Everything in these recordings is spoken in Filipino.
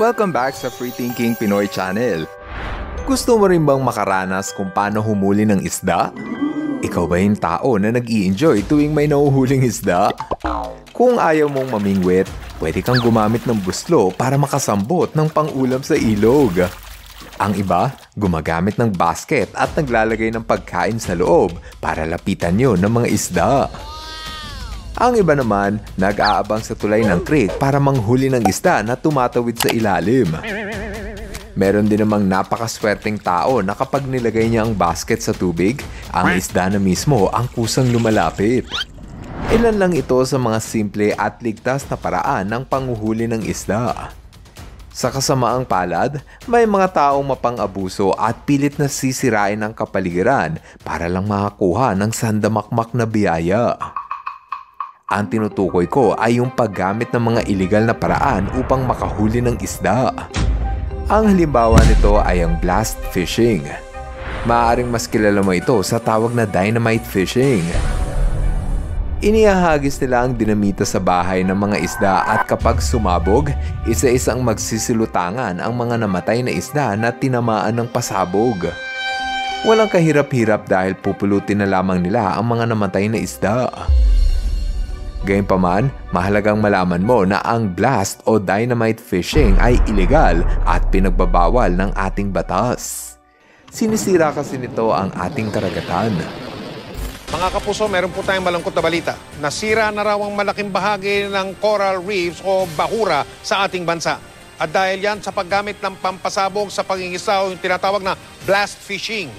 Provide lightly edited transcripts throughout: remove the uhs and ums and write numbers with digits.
Welcome back sa Free Thinking Pinoy Channel. Gusto mo rin bang makaranas kung paano humuli ng isda? Ikaw ba yung tao na nag-i-enjoy tuwing may nauhuling isda? Kung ayaw mong mamingwit, pwede kang gumamit ng buslo para makasambot ng pang-ulam sa ilog. Ang iba, gumagamit ng basket at naglalagay ng pagkain sa loob para lapitan yun ng mga isda. Ang iba naman, nag-aabang sa tulay ng creek para manghuli ng isda na tumatawid sa ilalim. Meron din namang napakaswerteng tao na kapag nilagay niya ang basket sa tubig, ang isda na mismo ang kusang lumalapit. Ilan lang ito sa mga simple at ligtas na paraan ng panguhuli ng isda. Sa kasamaang palad, may mga taong mapang-abuso at pilit na sisirain ang kapaligiran para lang makakuha ng sandamakmak na biyaya. Ang tinutukoy ko ay yung paggamit ng mga iligal na paraan upang makahuli ng isda. Ang halimbawa nito ay ang blast fishing. Maaaring mas kilala mo ito sa tawag na dynamite fishing. Inihahagis nila ang dinamita sa bahay ng mga isda at kapag sumabog, isa-isang magsisilutangan ang mga namatay na isda na tinamaan ng pasabog. Walang kahirap-hirap dahil pupulutin na lamang nila ang mga namatay na isda. Gayunpaman, mahalagang malaman mo na ang blast o dynamite fishing ay ilegal at pinagbabawal ng ating batas. Sinisira kasi nito ang ating karagatan. Mga kapuso, meron po tayong malungkot na balita. Nasira na raw ang malaking bahagi ng coral reefs o bahura sa ating bansa. At dahil yan sa paggamit ng pampasabog sa pangingisda, yung tinatawag na blast fishing.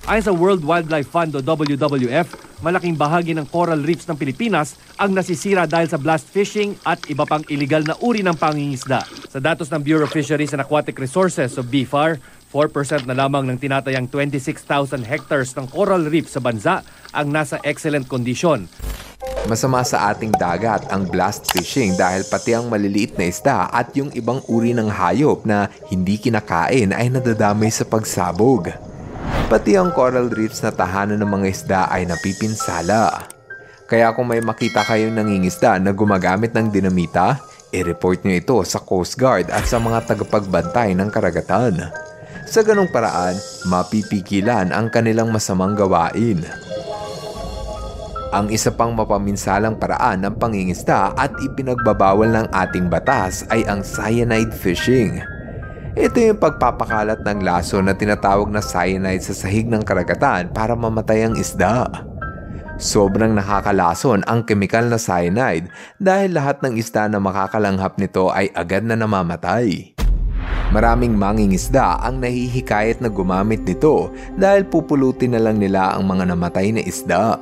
Ayon sa World Wildlife Fund o WWF, malaking bahagi ng coral reefs ng Pilipinas ang nasisira dahil sa blast fishing at iba pang iligal na uri ng pangingisda. Sa datos ng Bureau of Fisheries and Aquatic Resources o BFAR, 4% na lamang ng tinatayang 26,000 hectares ng coral reef sa bansa ang nasa excellent kondisyon. Masama sa ating dagat ang blast fishing dahil pati ang maliliit na isda at yung ibang uri ng hayop na hindi kinakain ay nadadamay sa pagsabog. Pati ang coral reefs na tahanan ng mga isda ay napipinsala. Kaya kung may makita kayong nangingisda na gumagamit ng dinamita, i-report nyo ito sa Coast Guard at sa mga tagapagbantay ng karagatan. Sa ganong paraan, mapipigilan ang kanilang masamang gawain. Ang isa pang mapaminsalang paraan ng pangingisda at ipinagbabawal ng ating batas ay ang cyanide fishing. Ito yung pagpapakalat ng laso na tinatawag na cyanide sa sahig ng karagatan para mamatay ang isda. Sobrang nakakalason ang kemikal na cyanide dahil lahat ng isda na makakalanghap nito ay agad na namamatay. Maraming mangingisda ang nahihikayat na gumamit nito dahil pupulutin na lang nila ang mga namatay na isda.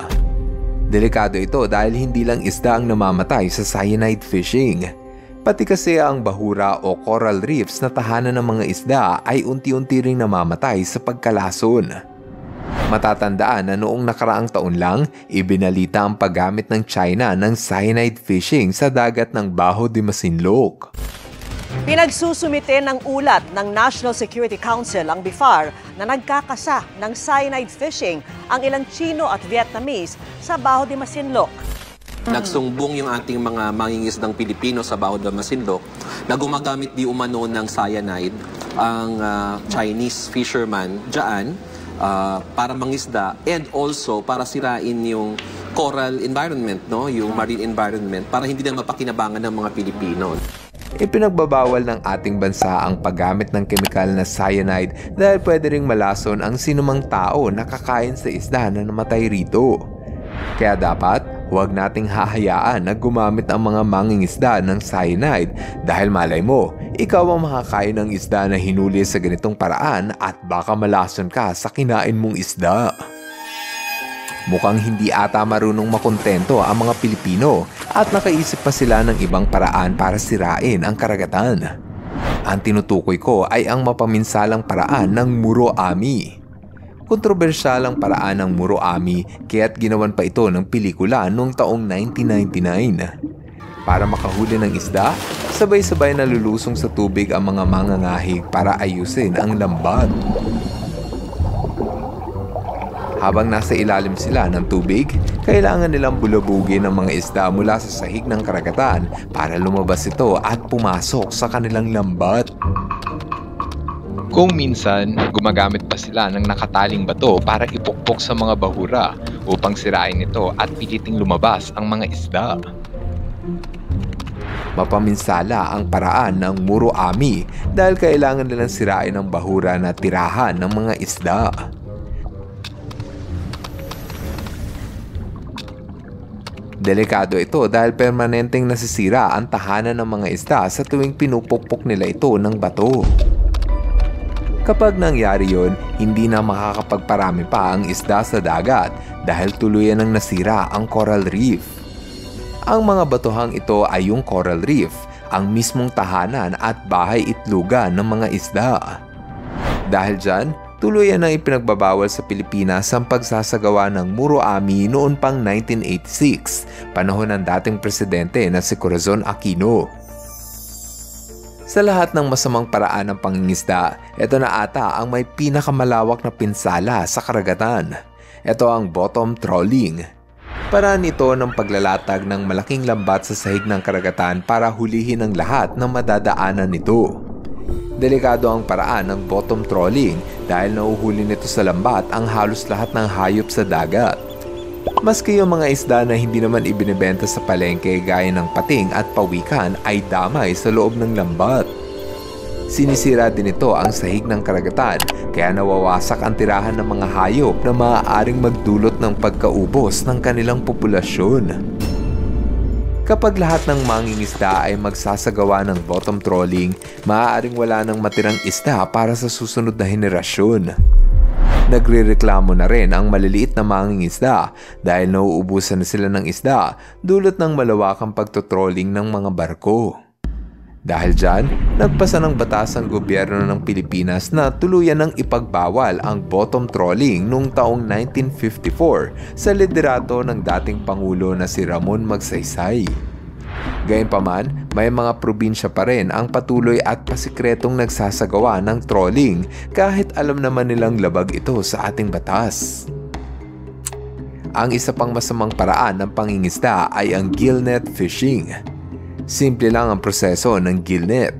Delikado ito dahil hindi lang isda ang namamatay sa cyanide fishing. Pati kasi ang bahura o coral reefs na tahanan ng mga isda ay unti-unti ring namamatay sa pagkalason. Matatandaan na noong nakaraang taon lang, ibinalita ang paggamit ng China ng cyanide fishing sa dagat ng Baho de Masinloc. Pinagsusumite ng ulat ng National Security Council ang BIFAR na nagkakasa ng cyanide fishing ang ilang Chino at Vietnamese sa Baho de Masinloc. Nagsumbong yung ating mga mangingisdang Pilipino sa Baho de Masinloc na gumagamit di umano ng cyanide ang Chinese fisherman dyan para mangisda and also para sirain yung coral environment, no? Yung marine environment para hindi na mapakinabangan ng mga Pilipino. Ipinagbabawal ng ating bansa ang paggamit ng kemikal na cyanide dahil pwede ring malason ang sinumang tao na kakain sa isda na namatay rito. Kaya dapat, huwag nating hahayaan na gumamit ang mga mangingisda ng cyanide dahil malay mo, ikaw ang makakain ng isda na hinuli sa ganitong paraan at baka malason ka sa kinain mong isda. Mukhang hindi ata marunong makontento ang mga Pilipino at nakaisip pa sila ng ibang paraan para sirain ang karagatan. Ang tinutukoy ko ay ang mapaminsalang paraan ng Muro-Ami. Kontrobersyalang paraan ng Muro-Ami kaya't ginawan pa ito ng pelikula noong taong 1999. Para makahuli ng isda, sabay-sabay na lulusong sa tubig ang mga mangangahig para ayusin ang lambat. Habang nasa ilalim sila ng tubig, kailangan nilang bulabugin ang mga isda mula sa sahig ng karagatan para lumabas ito at pumasok sa kanilang lambat. Kung minsan, gumagamit pa sila ng nakataling bato para ipukpok sa mga bahura upang sirain ito at piliting lumabas ang mga isda. Mapaminsala ang paraan ng Muroami dahil kailangan nilang sirain ang bahura na tirahan ng mga isda. Delikado ito dahil permanenteng nasisira ang tahanan ng mga isda sa tuwing pinupukpok nila ito ng bato. Kapag nangyari yun, hindi na makakapagparami pa ang isda sa dagat dahil tuluyan ng nasira ang coral reef. Ang mga batuhang ito ay yung coral reef, ang mismong tahanan at bahay itlugan ng mga isda. Dahil dyan, tuluyan ang ipinagbabawal sa Pilipinas ang pagsasagawa ng Muroami noon pang 1986, panahon ng dating presidente na si Corazon Aquino. Sa lahat ng masamang paraan ng pangingisda, ito na ata ang may pinakamalawak na pinsala sa karagatan. Ito ang bottom trawling. Paraan ito ng paglalatag ng malaking lambat sa sahig ng karagatan para hulihin ang lahat ng madadaanan nito. Delikado ang paraan ng bottom trawling dahil nauhuli nito sa lambat ang halos lahat ng hayop sa dagat. Maski yung mga isda na hindi naman ibinebenta sa palengke gaya ng pating at pawikan ay damay sa loob ng lambat. Sinisira din ito ang sahig ng karagatan kaya nawawasak ang tirahan ng mga hayop na maaaring magdulot ng pagkaubos ng kanilang populasyon. Kapag lahat ng mangingisda ay magsasagawa ng bottom trawling, maaaring wala nang matirang isda para sa susunod na henerasyon. Nagrereklamo na rin ang maliliit na mangingisda dahil nauubusan na sila ng isda dulot ng malawakang pagtotrolling ng mga barko. Dahil dyan, nagpasa ng batas ang gobyerno ng Pilipinas na tuluyan ng ipagbawal ang bottom trawling noong taong 1954 sa liderato ng dating Pangulo na si Ramon Magsaysay. Gayunpaman, may mga probinsya pa rin ang patuloy at pasikretong nagsasagawa ng trawling kahit alam naman nilang labag ito sa ating batas. Ang isa pang masamang paraan ng pangingisda ay ang gillnet fishing. Simple lang ang proseso ng gillnet.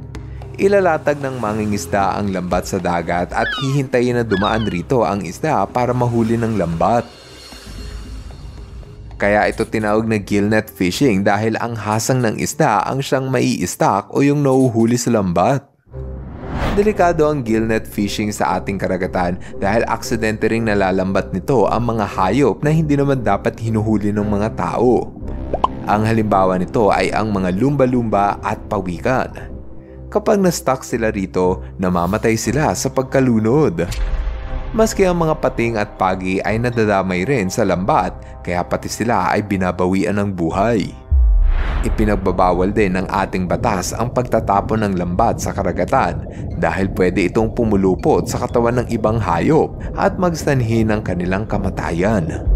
Ilalatag ng mangingisda ang lambat sa dagat at hihintayin na dumaan rito ang isda para mahuli ng lambat. Kaya ito tinawag na gillnet fishing dahil ang hasang ng isda ang siyang mai-stock o yung nauhuli sa lambat. Delikado ang gillnet fishing sa ating karagatan dahil aksidente ring nalalambat nito ang mga hayop na hindi naman dapat hinuhuli ng mga tao. Ang halimbawa nito ay ang mga lumba-lumba at pawikan. Kapag na-stuck sila rito, namamatay sila sa pagkalunod. Maski ang mga pating at pagi ay nadadamay rin sa lambat, kaya pati sila ay binabawian ng buhay. Ipinagbabawal din ng ating batas ang pagtatapon ng lambat sa karagatan dahil pwede itong pumulupot sa katawan ng ibang hayop at magsanhi ng kanilang kamatayan.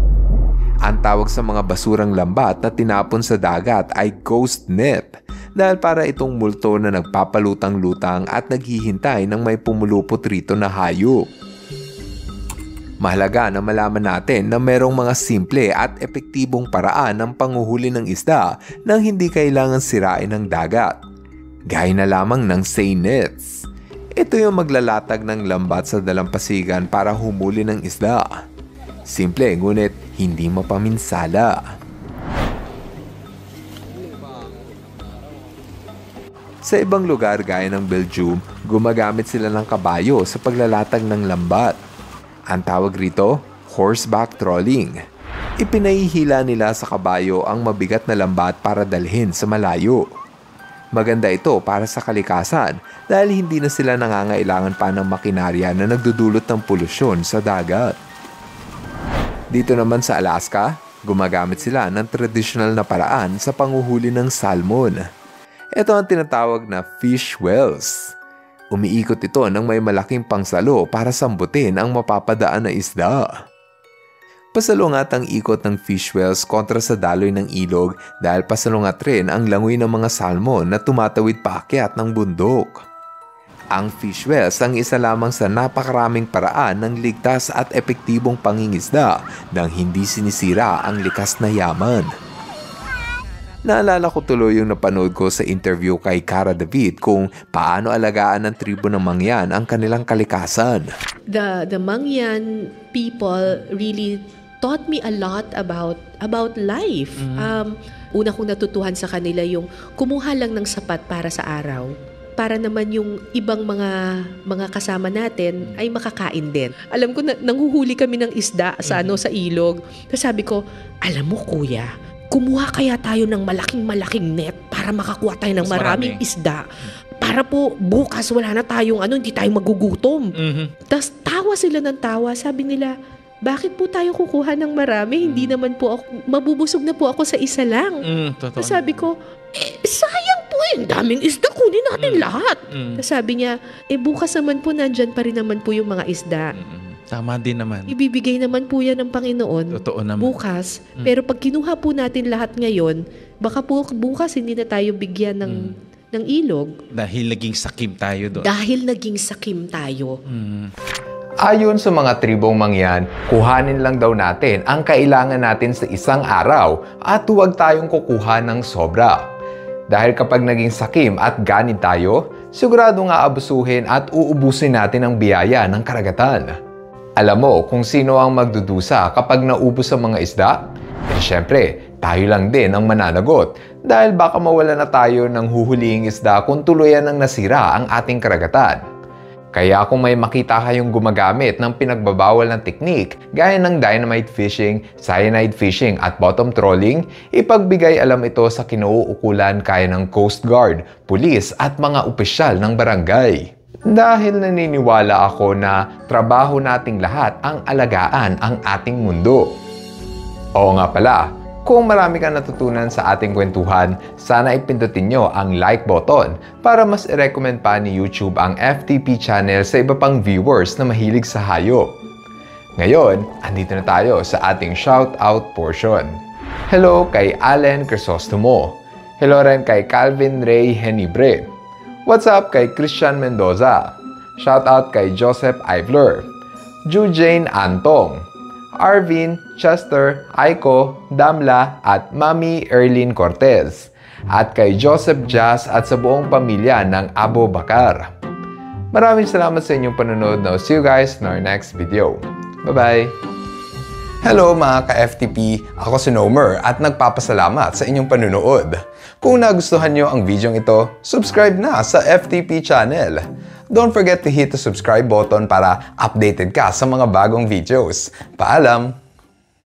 Ang tawag sa mga basurang lambat na tinapon sa dagat ay ghost net dahil para itong multo na nagpapalutang-lutang at naghihintay ng may pumulupot rito na hayop. Mahalaga na malaman natin na mayroong mga simple at epektibong paraan ng panguhuli ng isda nang hindi kailangan sirain ng dagat. Gaya na lamang ng seine nets. Ito yung maglalatag ng lambat sa dalampasigan para humuli ng isda. Simple ngunit hindi mapaminsala. Sa ibang lugar gaya ng Belgium, gumagamit sila ng kabayo sa paglalatag ng lambat. Ang tawag rito, horseback trawling. Ipinahihila nila sa kabayo ang mabigat na lambat para dalhin sa malayo. Maganda ito para sa kalikasan dahil hindi na sila nangangailangan pa ng makinarya na nagdudulot ng polusyon sa dagat. Dito naman sa Alaska, gumagamit sila ng tradisyonal na paraan sa panguhuli ng salmon. Ito ang tinatawag na fish wells. Umiikot ito ng may malaking pangsalo para sambutin ang mapapadaan na isda. Pasalungat ang ikot ng fish wells kontra sa daloy ng ilog dahil pasalungat rin ang langoy ng mga salmon na tumatawid paakyat ng bundok. Ang fish wells ang isa lamang sa napakaraming paraan ng ligtas at epektibong pangingisda nang hindi sinisira ang likas na yaman. Naalala ko tuloy yung napanood ko sa interview kay Cara David kung paano alagaan ng tribo ng Mangyan ang kanilang kalikasan. The Mangyan people really taught me a lot about life. Una kong natutuhan sa kanila yung kumuha lang ng sapat para sa araw, para naman yung ibang mga kasama natin ay makakain din. Alam ko na nanghuhuli kami ng isda sa sa ilog. Tapos sabi ko, alam mo kuya, kumuha kaya tayo ng malaking net para makakuha tayo ng maraming isda. Para po bukas wala na tayong hindi tayo magugutom. Tapos tawa sila ng tawa. Sabi nila, bakit po tayo kukuha ng marami? Hindi naman po ako, mabubusog na po ako sa isa lang. Tapos sabi ko, sayang po daming isda, kunin natin lahat. Tapos sabi niya, bukas naman po nandyan pa rin naman po yung mga isda. Tama din naman. Ibibigay naman po yan ng Panginoon. Totoo naman. Bukas. Pero pag kinuha po natin lahat ngayon, baka po bukas hindi na tayo bigyan ng ilog. Dahil naging sakim tayo doon. Ayon sa mga tribong Mangyan, kuhanin lang daw natin ang kailangan natin sa isang araw at huwag tayong kukuha ng sobra. Dahil kapag naging sakim at ganid tayo, sigurado nga abusuhin at uubusin natin ang biyaya ng karagatan. Alam mo kung sino ang magdudusa kapag naubos ang mga isda? Siyempre, tayo lang din ang mananagot dahil baka mawala na tayo ng huhulihing isda kung tuluyan ng nasira ang ating karagatan. Kaya kung may makita kayong gumagamit ng pinagbabawal ng teknik gaya ng dynamite fishing, cyanide fishing at bottom trawling, ipagbigay alam ito sa kinauukulan kaya ng Coast Guard, pulis at mga opisyal ng barangay. Dahil naniniwala ako na trabaho nating lahat ang alagaan ang ating mundo. Oo nga pala, kung marami kang natutunan sa ating kwentuhan, sana ipindutin nyo ang like button para mas i-recommend pa ni YouTube ang FTP channel sa iba pang viewers na mahilig sa hayop. Ngayon, andito na tayo sa ating shoutout portion. Hello kay Allen Crisostomo. Hello rin kay Calvin Ray Henibre. What's up kay Christian Mendoza. Shoutout kay Joseph Ivler. Jujane Antong. Arvin, Chester, Aiko, Damla at Mami Erlyn Cortez. At kay Joseph Jazz at sa buong pamilya ng Abo Bakar. Maraming salamat sa inyong panonood. Now, see you guys in our next video. Bye-bye! Hello mga ka-FTP! Ako si Nomer at nagpapasalamat sa inyong panonood. Kung nagustuhan nyo ang video ito, subscribe na sa FTP channel. Don't forget to hit the subscribe button para updated ka sa mga bagong videos. Paalam!